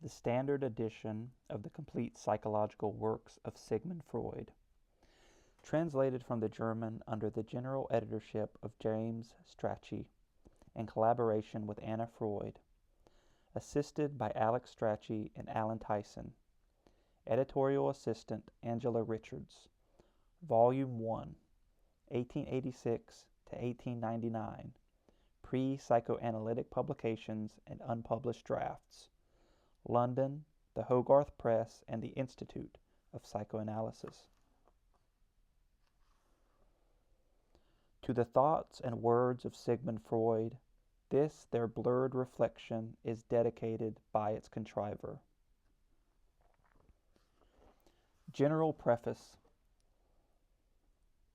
the standard edition of the complete psychological works of Sigmund Freud, translated from the German under the general editorship of James Strachey, in collaboration with Anna Freud, assisted by Alex Strachey and Alan Tyson, editorial assistant Angela Richards, Volume 1, 1886 to 1899, Pre-Psycho-Analytic Publications and Unpublished Drafts, London, the Hogarth Press and the Institute of Psychoanalysis. To the thoughts and words of Sigmund Freud, this their blurred reflection is dedicated by its contriver. General Preface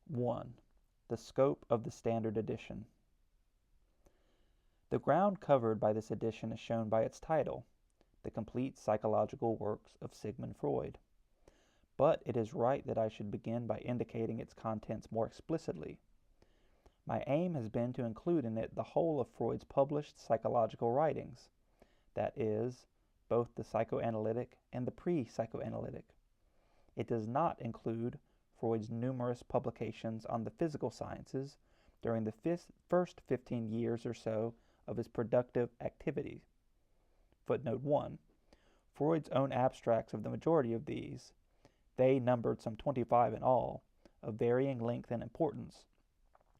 1. The scope of the standard edition. The ground covered by this edition is shown by its title, The Complete Psychological Works of Sigmund Freud. But it is right that I should begin by indicating its contents more explicitly. My aim has been to include in it the whole of Freud's published psychological writings, that is, both the psychoanalytic and the pre-psychoanalytic. It does not include Freud's numerous publications on the physical sciences during the first 15 years or so of his productive activity. Footnote 1. Freud's own abstracts of the majority of these, they numbered some 25 in all, of varying length and importance,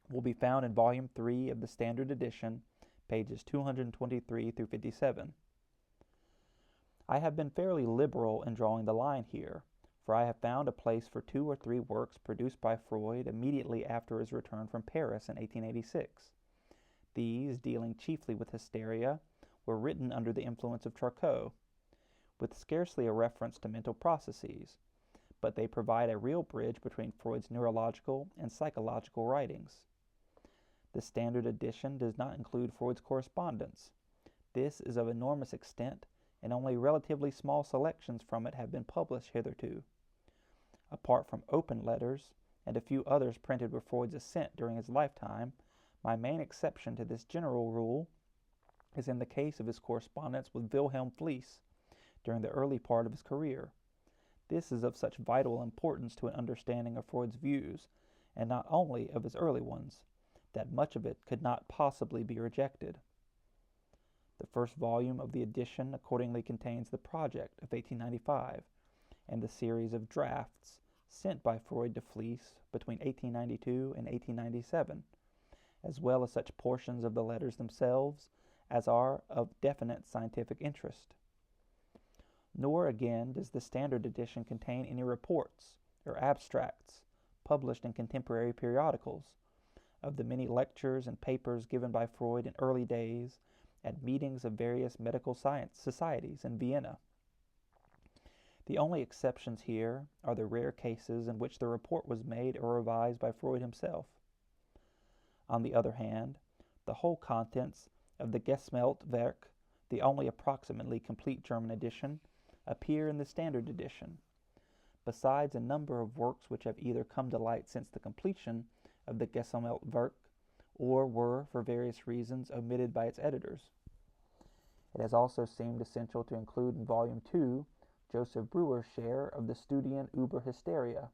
will be found in Volume 3 of the Standard Edition, pages 223 through 57. I have been fairly liberal in drawing the line here, for I have found a place for 2 or 3 works produced by Freud immediately after his return from Paris in 1886. These, dealing chiefly with hysteria, were written under the influence of Charcot, with scarcely a reference to mental processes, but they provide a real bridge between Freud's neurological and psychological writings. The standard edition does not include Freud's correspondence. This is of enormous extent, and only relatively small selections from it have been published hitherto. Apart from open letters, and a few others printed with Freud's assent during his lifetime, my main exception to this general rule is in the case of his correspondence with Wilhelm Fliess during the early part of his career. This is of such vital importance to an understanding of Freud's views, and not only of his early ones, that much of it could not possibly be rejected. The first volume of the edition accordingly contains the project of 1895 and the series of drafts sent by Freud to Fliess between 1892 and 1897, as well as such portions of the letters themselves as are of definite scientific interest. Nor again does the standard edition contain any reports or abstracts published in contemporary periodicals of the many lectures and papers given by Freud in early days at meetings of various medical science societies in Vienna. The only exceptions here are the rare cases in which the report was made or revised by Freud himself. On the other hand, the whole contents of the Gesamtwerk, the only approximately complete German edition, appear in the standard edition, besides a number of works which have either come to light since the completion of the Gesamtwerk or were, for various reasons, omitted by its editors. It has also seemed essential to include in Volume 2 Joseph Breuer's share of the Studien über Hysteria,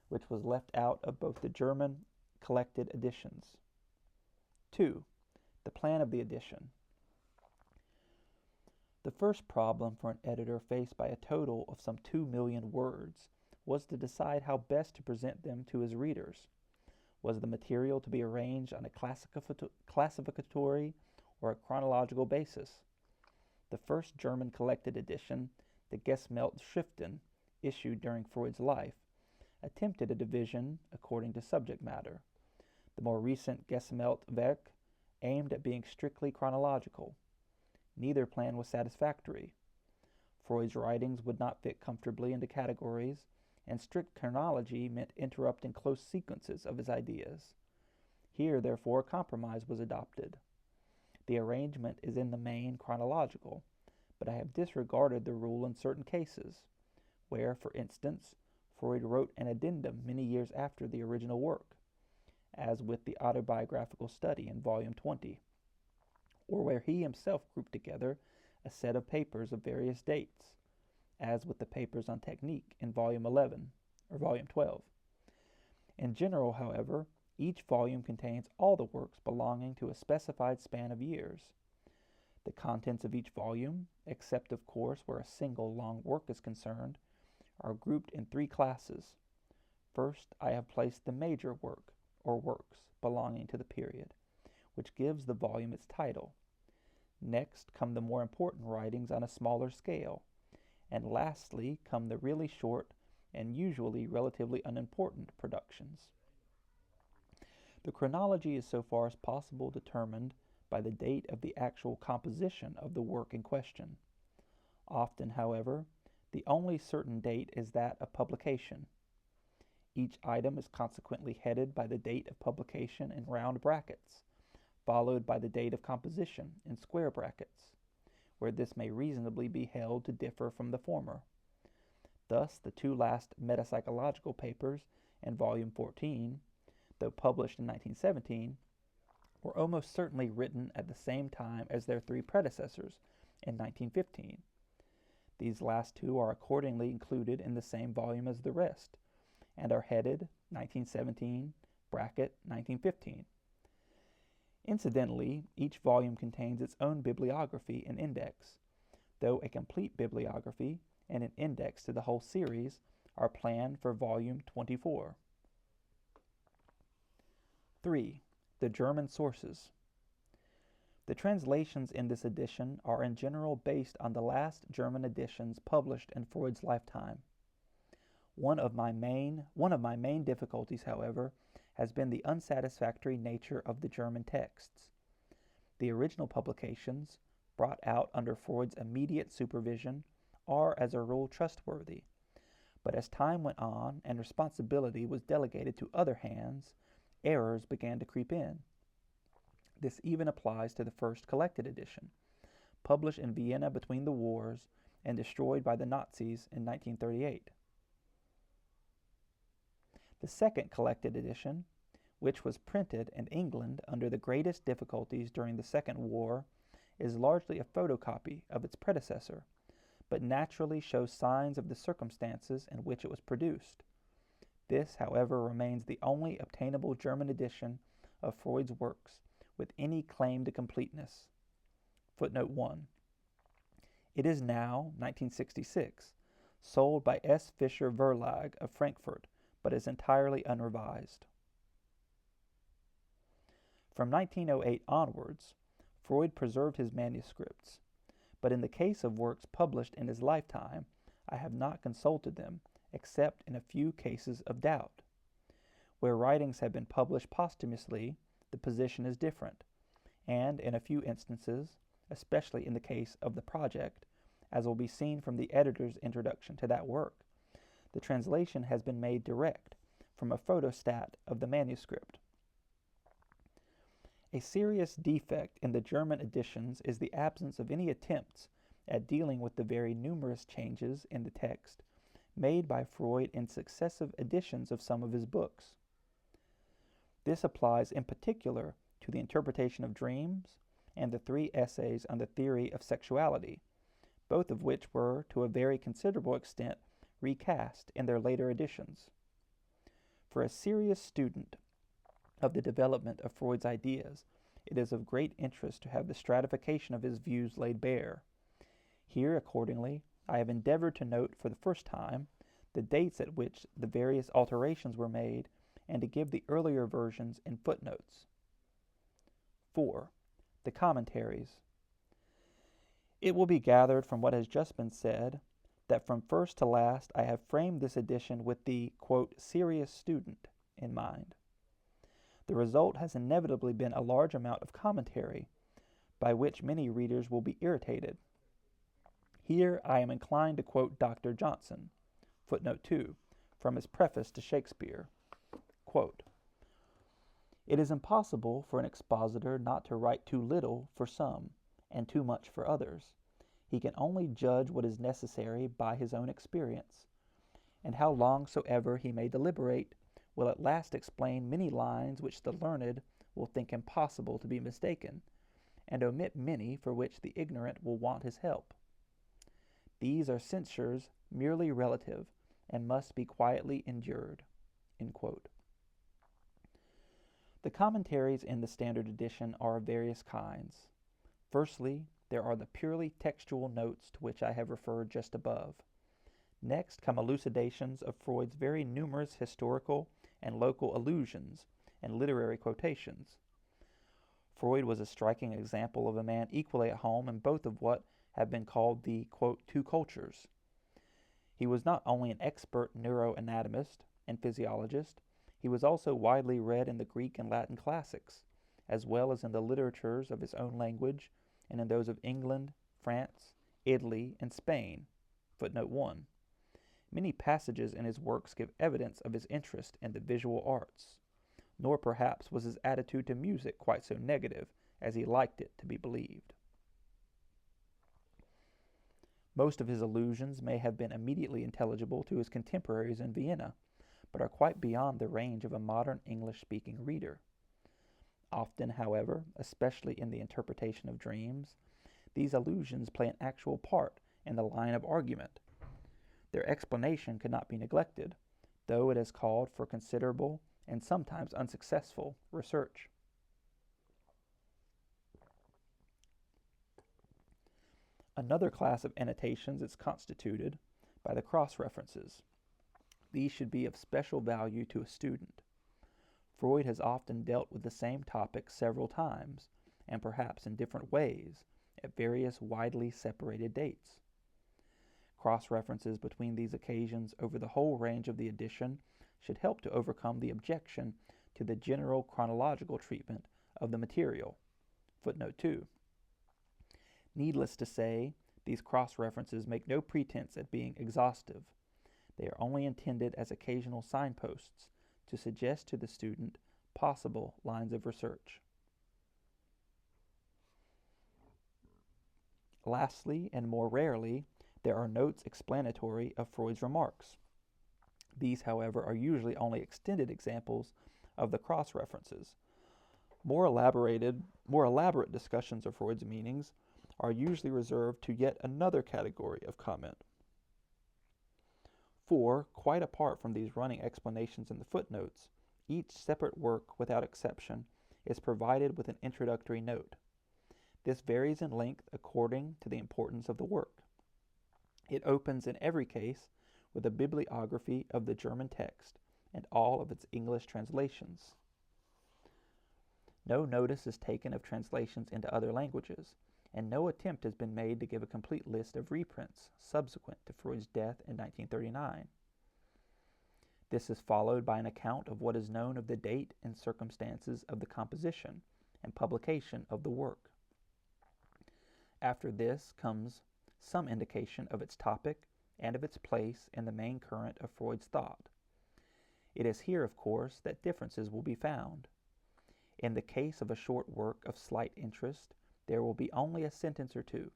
which was left out of both the German collected editions. 2. The plan of the edition. The first problem for an editor faced by a total of some 2 million words was to decide how best to present them to his readers. Was the material to be arranged on a classificatory or a chronological basis? The first German collected edition, the Gesamtschriften, issued during Freud's life, attempted a division according to subject matter. The more recent Gesamtwerk aimed at being strictly chronological. Neither plan was satisfactory. Freud's writings would not fit comfortably into categories, and strict chronology meant interrupting close sequences of his ideas. Here, therefore, a compromise was adopted. The arrangement is in the main chronological, but I have disregarded the rule in certain cases, where, for instance, Freud wrote an addendum many years after the original work, as with the autobiographical study in Volume 20, or where he himself grouped together a set of papers of various dates, as with the papers on technique in Volume 11 or Volume 12. In general, however, each volume contains all the works belonging to a specified span of years. The contents of each volume, except of course where a single long work is concerned, are grouped in three classes. First, I have placed the major work, or works, belonging to the period, which gives the volume its title. Next come the more important writings on a smaller scale, and lastly come the really short and usually relatively unimportant productions. The chronology is so far as possible determined by the date of the actual composition of the work in question. Often, however, the only certain date is that of publication. Each item is consequently headed by the date of publication in round brackets, followed by the date of composition in square brackets, where this may reasonably be held to differ from the former. Thus, the two last metapsychological papers in Volume 14, though published in 1917, were almost certainly written at the same time as their three predecessors in 1915. These last two are accordingly included in the same volume as the rest, and are headed 1917, bracket 1915. Incidentally, each volume contains its own bibliography and index, though a complete bibliography and an index to the whole series are planned for Volume 24. 3. The German sources. The translations in this edition are in general based on the last German editions published in Freud's lifetime. One of my main difficulties, however, has been the unsatisfactory nature of the German texts. The original publications, brought out under Freud's immediate supervision, are as a rule trustworthy, but as time went on and responsibility was delegated to other hands, errors began to creep in. This even applies to the first collected edition, published in Vienna between the wars and destroyed by the Nazis in 1938. The second collected edition, which was printed in England under the greatest difficulties during the Second War, is largely a photocopy of its predecessor, but naturally shows signs of the circumstances in which it was produced. This, however, remains the only obtainable German edition of Freud's works with any claim to completeness. Footnote 1. It is now, 1966, sold by S. Fischer Verlag of Frankfurt, but is entirely unrevised. From 1908 onwards, Freud preserved his manuscripts, but in the case of works published in his lifetime, I have not consulted them except in a few cases of doubt. Where writings have been published posthumously, the position is different, and in a few instances, especially in the case of The Project, as will be seen from the editor's introduction to that work, the translation has been made direct from a photostat of the manuscript. A serious defect in the German editions is the absence of any attempts at dealing with the very numerous changes in the text made by Freud in successive editions of some of his books. This applies in particular to the interpretation of dreams and the 3 essays on the theory of sexuality, both of which were, to a very considerable extent, recast in their later editions. For a serious student of the development of Freud's ideas, it is of great interest to have the stratification of his views laid bare. Here, accordingly, I have endeavored to note for the first time the dates at which the various alterations were made and to give the earlier versions in footnotes. 4. The commentaries. It will be gathered from what has just been said that from first to last I have framed this edition with the, quote, serious student in mind. The result has inevitably been a large amount of commentary, by which many readers will be irritated. Here I am inclined to quote Dr. Johnson, footnote 2, from his preface to Shakespeare. Quote, "It is impossible for an expositor not to write too little for some, and too much for others. He can only judge what is necessary by his own experience, and how long soever he may deliberate, will at last explain many lines which the learned will think impossible to be mistaken, and omit many for which the ignorant will want his help. These are censures merely relative and must be quietly endured." End quote. The commentaries in the Standard Edition are of various kinds. Firstly, there are the purely textual notes to which I have referred just above. Next come elucidations of Freud's very numerous historical and local allusions and literary quotations. Freud was a striking example of a man equally at home in both of what have been called the, quote, two cultures. He was not only an expert neuroanatomist and physiologist, he was also widely read in the Greek and Latin classics, as well as in the literatures of his own language and in those of England, France, Italy, and Spain. Footnote 1. Many passages in his works give evidence of his interest in the visual arts, nor perhaps was his attitude to music quite so negative as he liked it to be believed. Most of his allusions may have been immediately intelligible to his contemporaries in Vienna, but are quite beyond the range of a modern English-speaking reader. Often, however, especially in the interpretation of dreams, these allusions play an actual part in the line of argument. Their explanation cannot be neglected, though it has called for considerable and sometimes unsuccessful research. Another class of annotations is constituted by the cross-references. These should be of special value to a student. Freud has often dealt with the same topic several times, and perhaps in different ways, at various widely separated dates. Cross-references between these occasions over the whole range of the edition should help to overcome the objection to the general chronological treatment of the material. Footnote 2. Needless to say, these cross-references make no pretense at being exhaustive. They are only intended as occasional signposts to suggest to the student possible lines of research. Lastly, and more rarely, there are notes explanatory of Freud's remarks. These, however, are usually only extended examples of the cross-references. More elaborate discussions of Freud's meanings are usually reserved to yet another category of comment. For, quite apart from these running explanations in the footnotes, each separate work, without exception, is provided with an introductory note. This varies in length according to the importance of the work. It opens in every case with a bibliography of the German text and all of its English translations. No notice is taken of translations into other languages, and no attempt has been made to give a complete list of reprints subsequent to Freud's death in 1939. This is followed by an account of what is known of the date and circumstances of the composition and publication of the work. After this comes some indication of its topic and of its place in the main current of Freud's thought. It is here, of course, that differences will be found. In the case of a short work of slight interest, there will be only a sentence or two.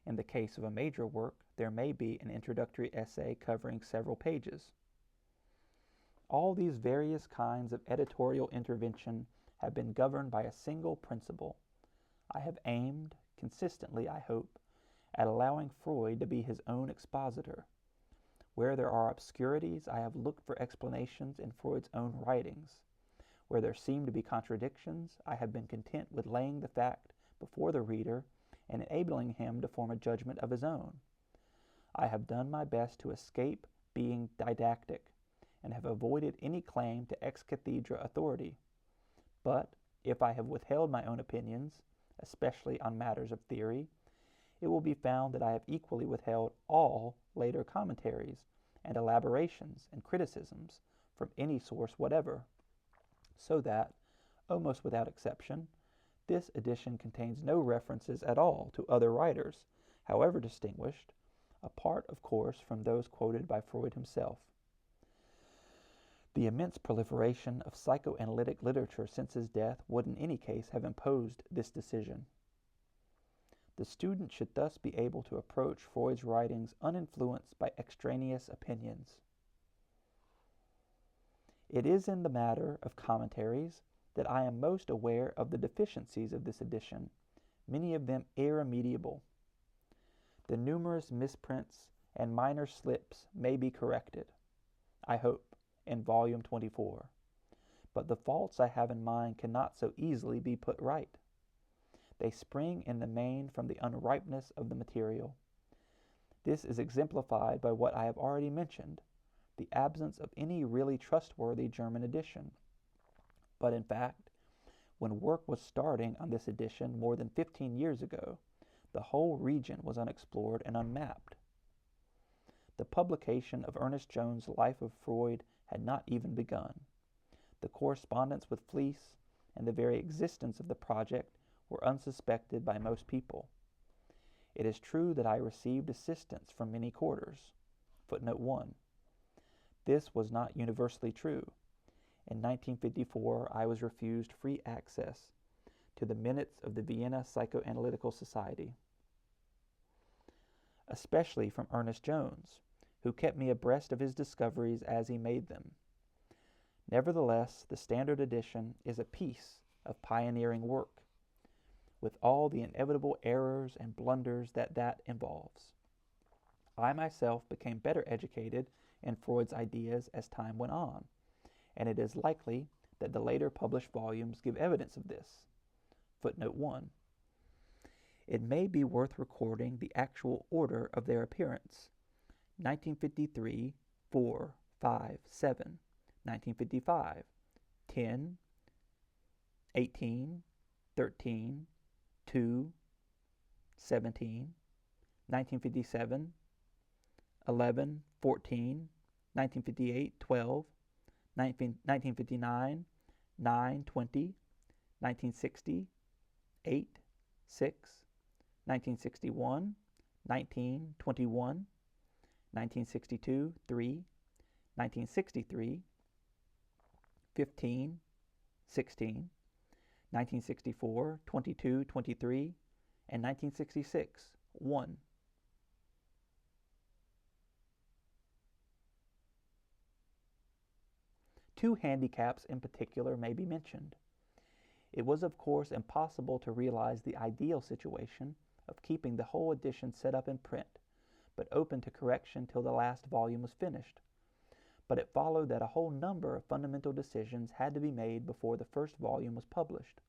In the case of a major work, there may be an introductory essay covering several pages. All these various kinds of editorial intervention have been governed by a single principle. I have aimed, consistently I hope, at allowing Freud to be his own expositor. Where there are obscurities, I have looked for explanations in Freud's own writings. Where there seem to be contradictions, I have been content with laying the fact before the reader and enabling him to form a judgment of his own. I have done my best to escape being didactic and have avoided any claim to ex cathedra authority. But if I have withheld my own opinions, especially on matters of theory, it will be found that I have equally withheld all later commentaries and elaborations and criticisms from any source whatever, so that, almost without exception, this edition contains no references at all to other writers, however distinguished, apart, of course, from those quoted by Freud himself. The immense proliferation of psychoanalytic literature since his death would in any case have imposed this decision. The student should thus be able to approach Freud's writings uninfluenced by extraneous opinions. It is in the matter of commentaries that I am most aware of the deficiencies of this edition, many of them irremediable. The numerous misprints and minor slips may be corrected, I hope, in Volume 24, but the faults I have in mind cannot so easily be put right. They spring in the main from the unripeness of the material. This is exemplified by what I have already mentioned, the absence of any really trustworthy German edition. But in fact, when work was starting on this edition more than 15 years ago, the whole region was unexplored and unmapped. The publication of Ernest Jones' Life of Freud had not even begun. The correspondence with Fliess and the very existence of the project were unsuspected by most people. It is true that I received assistance from many quarters. Footnote 1. This was not universally true. In 1954, I was refused free access to the minutes of the Vienna Psychoanalytical Society, especially from Ernest Jones, who kept me abreast of his discoveries as he made them. Nevertheless, the standard edition is a piece of pioneering work, with all the inevitable errors and blunders that involves. I myself became better educated in Freud's ideas as time went on, and it is likely that the later published volumes give evidence of this. Footnote 1. It may be worth recording the actual order of their appearance. 1953, 4, 5, 7. 1955, 10, 18, 13, 2, 17. 1957, 11, 14. 1958, 12. 1959, 9, 20. 1960, 8, 6. 1961, 19, 21. 1962, 3. 1963, 15, 16. 1964, 22, 23. And 1966, 1. Two handicaps in particular may be mentioned. It was, of course, impossible to realize the ideal situation of keeping the whole edition set up in print, but open to correction till the last volume was finished. But it followed that a whole number of fundamental decisions had to be made before the first volume was published.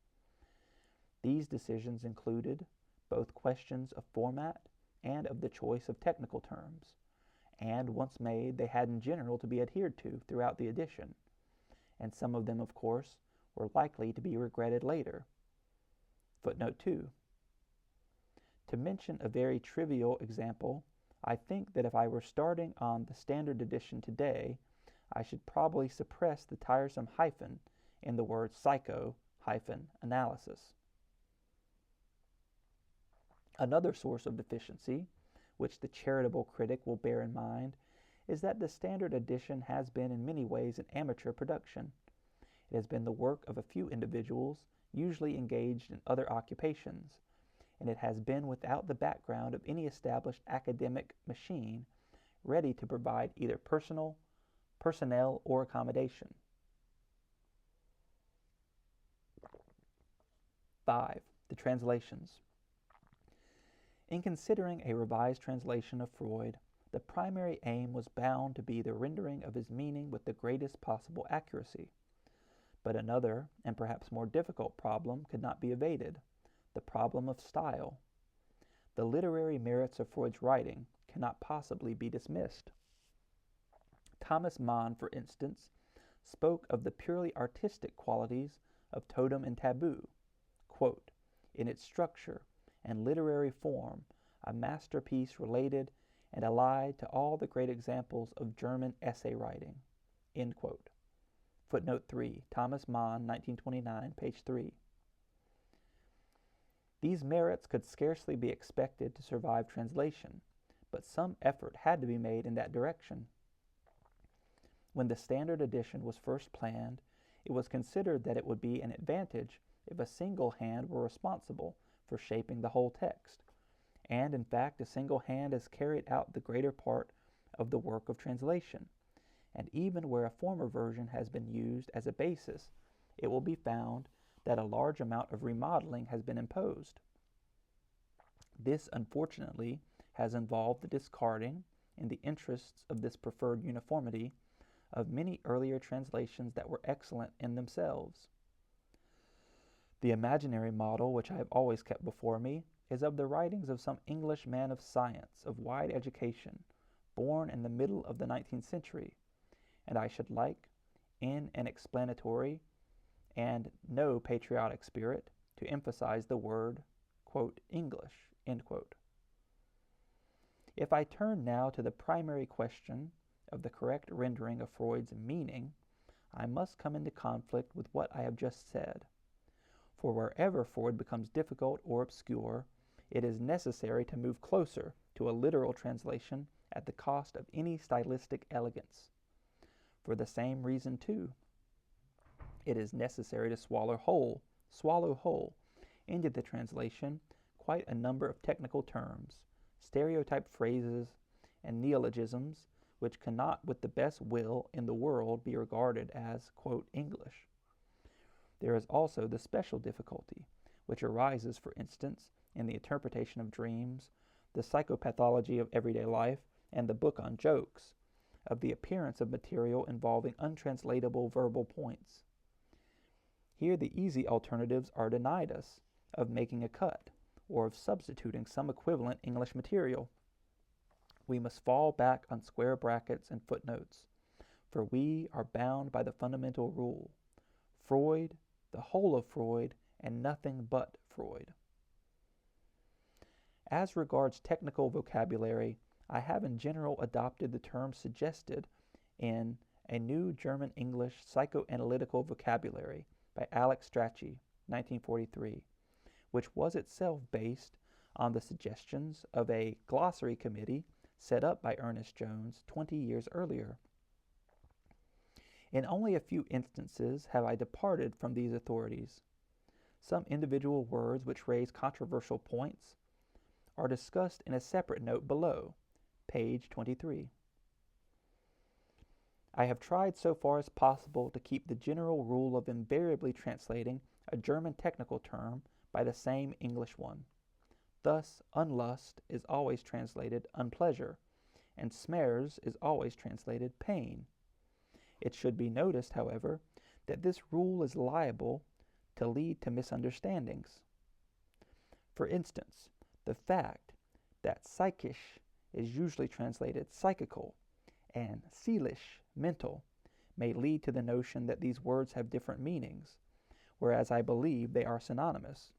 These decisions included both questions of format and of the choice of technical terms, and once made, they had in general to be adhered to throughout the edition, and some of them, of course, were likely to be regretted later. Footnote 2. To mention a very trivial example, I think that if I were starting on the standard edition today, I should probably suppress the tiresome hyphen in the word psycho-analysis. Another source of deficiency, which the charitable critic will bear in mind, is that the standard edition has been in many ways an amateur production. It has been the work of a few individuals, usually engaged in other occupations, and it has been without the background of any established academic machine ready to provide either personnel or accommodation. 5. The translations. In considering a revised translation of Freud, the primary aim was bound to be the rendering of his meaning with the greatest possible accuracy. But another, and perhaps more difficult problem could not be evaded, the problem of style. The literary merits of Freud's writing cannot possibly be dismissed. Thomas Mann, for instance, spoke of the purely artistic qualities of Totem and Taboo, quote, in its structure and literary form, a masterpiece related and allied to all the great examples of German essay writing, end quote. Footnote 3, Thomas Mann, 1929, page 3. These merits could scarcely be expected to survive translation, but some effort had to be made in that direction. When the standard edition was first planned, it was considered that it would be an advantage if a single hand were responsible for shaping the whole text, and in fact a single hand has carried out the greater part of the work of translation, and even where a former version has been used as a basis, it will be found that a large amount of remodeling has been imposed. This, unfortunately, has involved the discarding, in the interests of this preferred uniformity, of many earlier translations that were excellent in themselves. The imaginary model which I have always kept before me is of the writings of some English man of science, of wide education, born in the middle of the 19th century, and I should like, in an explanatory and no patriotic spirit, to emphasize the word, quote, English, end quote. If I turn now to the primary question of the correct rendering of Freud's meaning, I must come into conflict with what I have just said. For wherever Freud becomes difficult or obscure, it is necessary to move closer to a literal translation at the cost of any stylistic elegance. For the same reason, too, it is necessary to swallow whole into the translation quite a number of technical terms, stereotyped phrases, and neologisms which cannot with the best will in the world be regarded as, quote, English. There is also the special difficulty, which arises, for instance, in the interpretation of dreams, the psychopathology of everyday life, and the book on jokes, of the appearance of material involving untranslatable verbal points. Here the easy alternatives are denied us of making a cut, or of substituting some equivalent English material. We must fall back on square brackets and footnotes, for we are bound by the fundamental rule: Freud, the whole of Freud, and nothing but Freud. As regards technical vocabulary, I have in general adopted the term suggested in A New German-English Psychoanalytical Vocabulary by Alex Strachey, 1943, which was itself based on the suggestions of a glossary committee set up by Ernest Jones 20 years earlier. In only a few instances have I departed from these authorities. Some individual words which raise controversial points are discussed in a separate note below, page 23. I have tried so far as possible to keep the general rule of invariably translating a German technical term by the same English one. Thus, unlust is always translated unpleasure, and Schmerz is always translated pain. It should be noticed, however, that this rule is liable to lead to misunderstandings. For instance, the fact that psychisch is usually translated psychical and seelisch, mental, may lead to the notion that these words have different meanings, whereas I believe they are synonymous.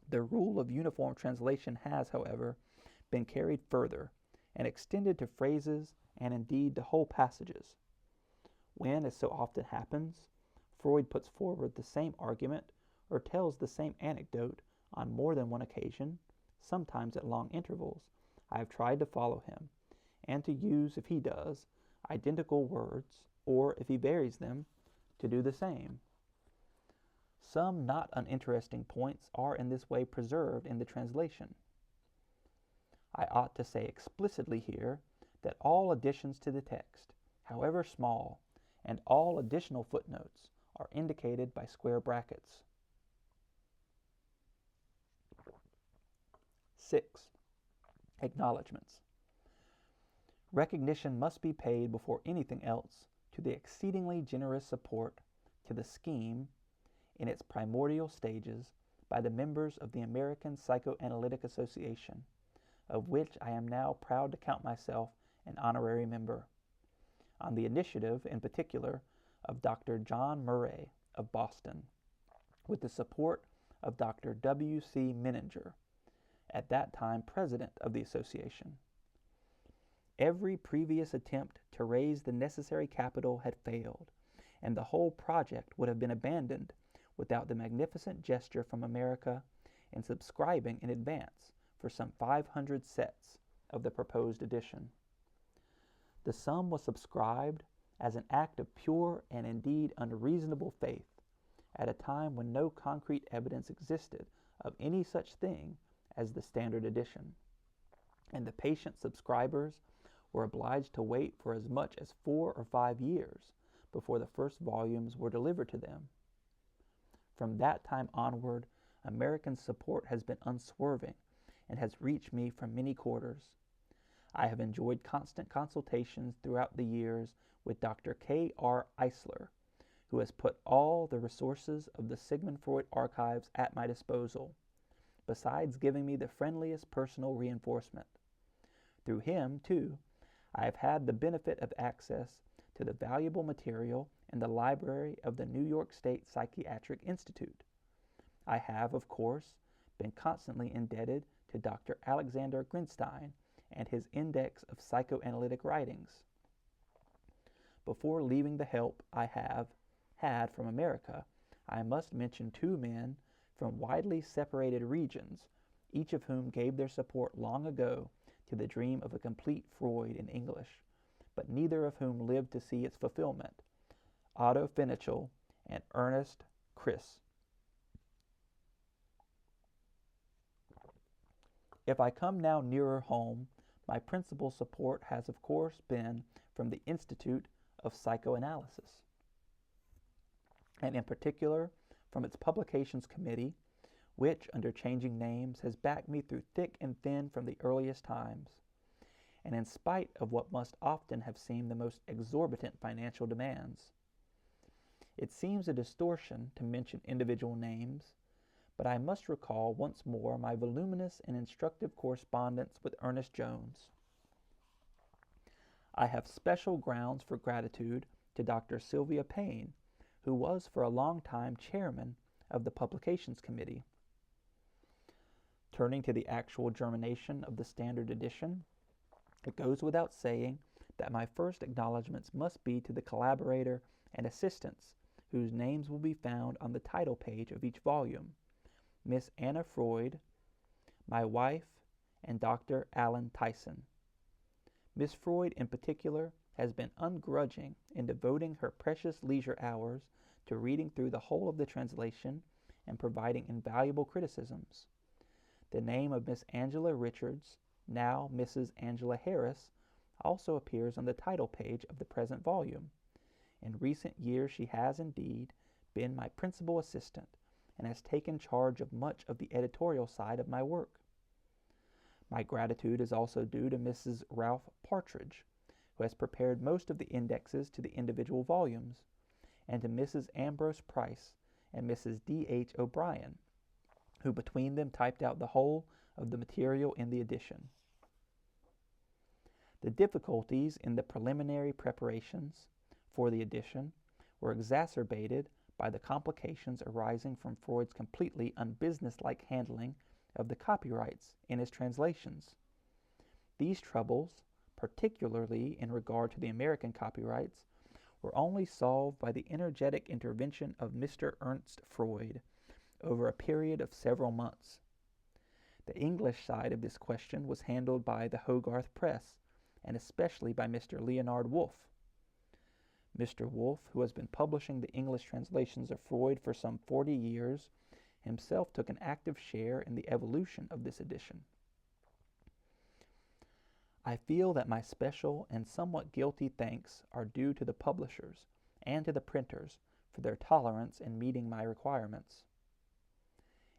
The rule of uniform translation has, however, been carried further and extended to phrases and indeed to whole passages. When, as so often happens, Freud puts forward the same argument or tells the same anecdote on more than one occasion, sometimes at long intervals, I have tried to follow him, and to use, if he does, identical words, or, if he varies them, to do the same. Some not uninteresting points are in this way preserved in the translation. I ought to say explicitly here that all additions to the text, however small, and all additional footnotes are indicated by square brackets. 6. Acknowledgments. Recognition must be paid before anything else to the exceedingly generous support to the scheme in its primordial stages by the members of the American Psychoanalytic Association, of which I am now proud to count myself an honorary member, on the initiative, in particular, of Dr. John Murray of Boston, with the support of Dr. W.C. Menninger, at that time president of the association. Every previous attempt to raise the necessary capital had failed, and the whole project would have been abandoned without the magnificent gesture from America in subscribing in advance for some 500 sets of the proposed edition. The sum was subscribed as an act of pure and indeed unreasonable faith, at a time when no concrete evidence existed of any such thing as the standard edition, and the patient subscribers were obliged to wait for as much as 4 or 5 years before the first volumes were delivered to them. From that time onward, American support has been unswerving, and has reached me from many quarters. I have enjoyed constant consultations throughout the years with Dr. K.R. Eisler, who has put all the resources of the Sigmund Freud archives at my disposal, besides giving me the friendliest personal reinforcement. Through him, too, I have had the benefit of access to the valuable material in the library of the New York State Psychiatric Institute. I have, of course, been constantly indebted to Dr. Alexander Grinstein and his Index of Psychoanalytic Writings. Before leaving the help I have had from America, I must mention two men from widely separated regions, each of whom gave their support long ago to the dream of a complete Freud in English, but neither of whom lived to see its fulfillment: Otto Fenichel and Ernest Kriss. If I come now nearer home, my principal support has of course been from the Institute of Psychoanalysis, and in particular from its Publications Committee, which, under changing names, has backed me through thick and thin from the earliest times, and in spite of what must often have seemed the most exorbitant financial demands. It seems a distortion to mention individual names, but I must recall once more my voluminous and instructive correspondence with Ernest Jones. I have special grounds for gratitude to Dr. Sylvia Payne, who was for a long time chairman of the Publications Committee. Turning to the actual germination of the standard edition, it goes without saying that my first acknowledgments must be to the collaborator and assistants whose names will be found on the title page of each volume: Miss Anna Freud, my wife, and Dr. Alan Tyson. Miss Freud in particular has been ungrudging in devoting her precious leisure hours to reading through the whole of the translation and providing invaluable criticisms. The name of Miss Angela Richards, now Mrs. Angela Harris, also appears on the title page of the present volume. In recent years she has indeed been my principal assistant and has taken charge of much of the editorial side of my work. My gratitude is also due to Mrs. Ralph Partridge, who has prepared most of the indexes to the individual volumes, and to Mrs. Ambrose Price and Mrs. D.H. O'Brien, who between them typed out the whole of the material in the edition. The difficulties in the preliminary preparations for the edition were exacerbated by the complications arising from Freud's completely unbusinesslike handling of the copyrights in his translations. These troubles, particularly in regard to the American copyrights, were only solved by the energetic intervention of Mr. Ernst Freud over a period of several months. The English side of this question was handled by the Hogarth Press, and especially by Mr. Leonard Woolf. Mr. Woolf, who has been publishing the English translations of Freud for some 40 years, himself took an active share in the evolution of this edition. I feel that my special and somewhat guilty thanks are due to the publishers and to the printers for their tolerance in meeting my requirements.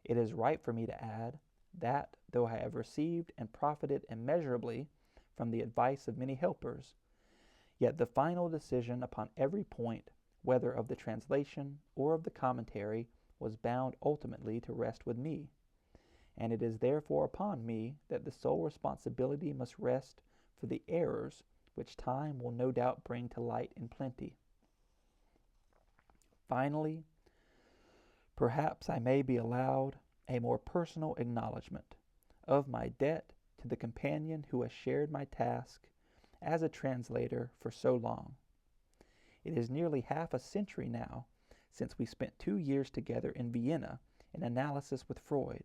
It is right for me to add that, though I have received and profited immeasurably from the advice of many helpers, yet the final decision upon every point, whether of the translation or of the commentary, was bound ultimately to rest with me, and it is therefore upon me that the sole responsibility must rest for the errors which time will no doubt bring to light in plenty. Finally, perhaps I may be allowed a more personal acknowledgment of my debt to the companion who has shared my task as a translator for so long. It is nearly half a century now since we spent 2 years together in Vienna in analysis with Freud,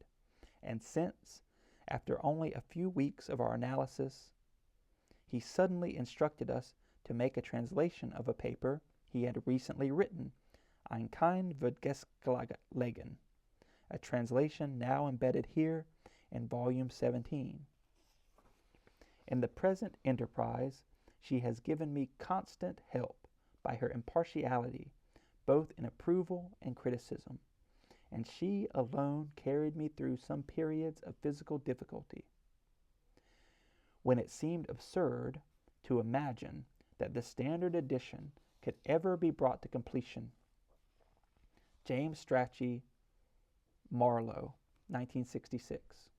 and since, after only a few weeks of our analysis, he suddenly instructed us to make a translation of a paper he had recently written, Ein kein Würgesklegen, a translation now embedded here in volume 17. In the present enterprise, she has given me constant help by her impartiality, both in approval and criticism, and she alone carried me through some periods of physical difficulty, when it seemed absurd to imagine that the standard edition could ever be brought to completion. James Strachey Marlowe, 1966.